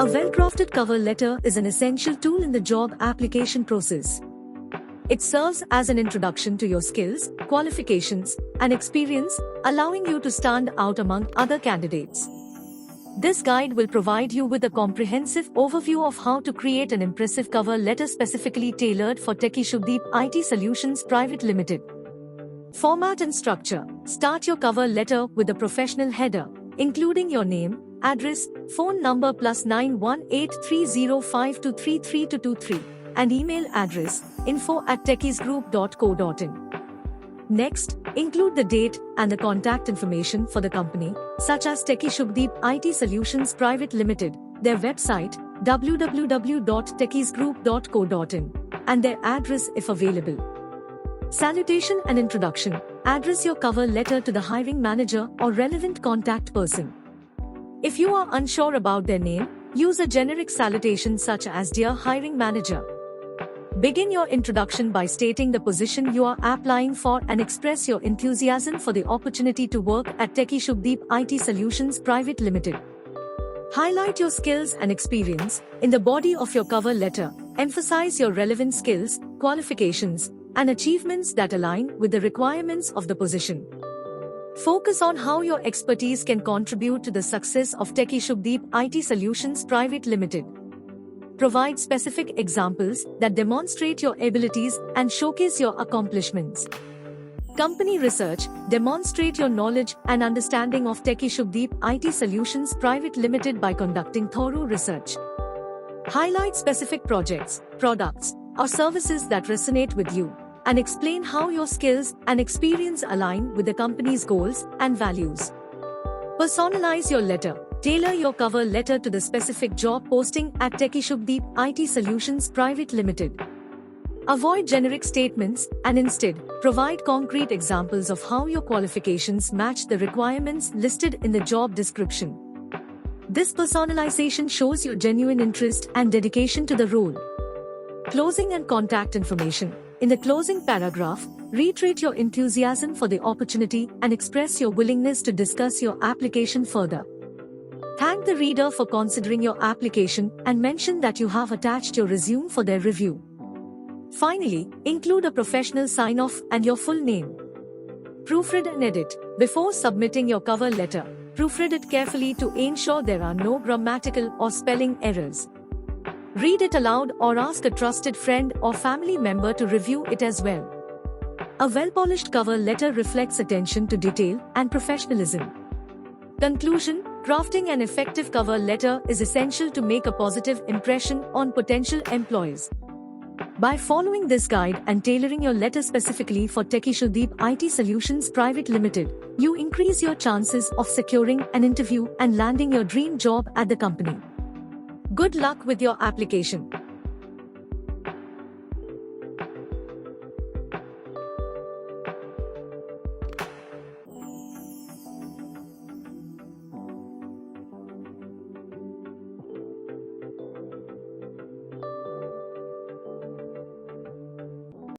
A well-crafted cover letter is an essential tool in the job application process. It serves as an introduction to your skills, qualifications, and experience, allowing you to stand out among other candidates. This guide will provide you with a comprehensive overview of how to create an impressive cover letter specifically tailored for TechieShubhdeep IT Solutions Private Limited. Format and structure. Start your cover letter with a professional header, including your name, address, phone number +9 18305233223, and email address info@techiesgroup.co.in. Next, include the date and the contact information for the company, such as TechieShubhdeep IT Solutions Private Limited, their website www.techiesgroup.co.in, and their address if available. Salutation and introduction. Address your cover letter to the hiring manager or relevant contact person. If you are unsure about their name, use a generic salutation such as "Dear Hiring Manager." Begin your introduction by stating the position you are applying for and express your enthusiasm for the opportunity to work at TechieShubhdeep IT Solutions Private Limited. Highlight your skills and experience. In the body of your cover letter, emphasize your relevant skills, qualifications, and achievements that align with the requirements of the position. Focus on how your expertise can contribute to the success of TechieShubhdeep IT Solutions Private Limited. Provide specific examples that demonstrate your abilities and showcase your accomplishments. Company research. Demonstrate your knowledge and understanding of TechieShubhdeep IT Solutions Private Limited by conducting thorough research. Highlight specific projects, products, or services that resonate with you, and explain how your skills and experience align with the company's goals and values. Personalize your letter. Tailor your cover letter to the specific job posting at TechieShubhdeep IT Solutions Private Limited. Avoid generic statements and instead, provide concrete examples of how your qualifications match the requirements listed in the job description. This personalization shows your genuine interest and dedication to the role. Closing and contact information. In the closing paragraph, reiterate your enthusiasm for the opportunity and express your willingness to discuss your application further. Thank the reader for considering your application and mention that you have attached your resume for their review. Finally, include a professional sign-off and your full name. Proofread and edit. Before submitting your cover letter, proofread it carefully to ensure there are no grammatical or spelling errors. Read it aloud or ask a trusted friend or family member to review it as well. A well-polished cover letter reflects attention to detail and professionalism. Conclusion. Crafting an effective cover letter is essential to make a positive impression on potential employers. By following this guide and tailoring your letter specifically for TechieShubhdeep IT Solutions Private Limited, you increase your chances of securing an interview and landing your dream job at the company. Good luck with your application.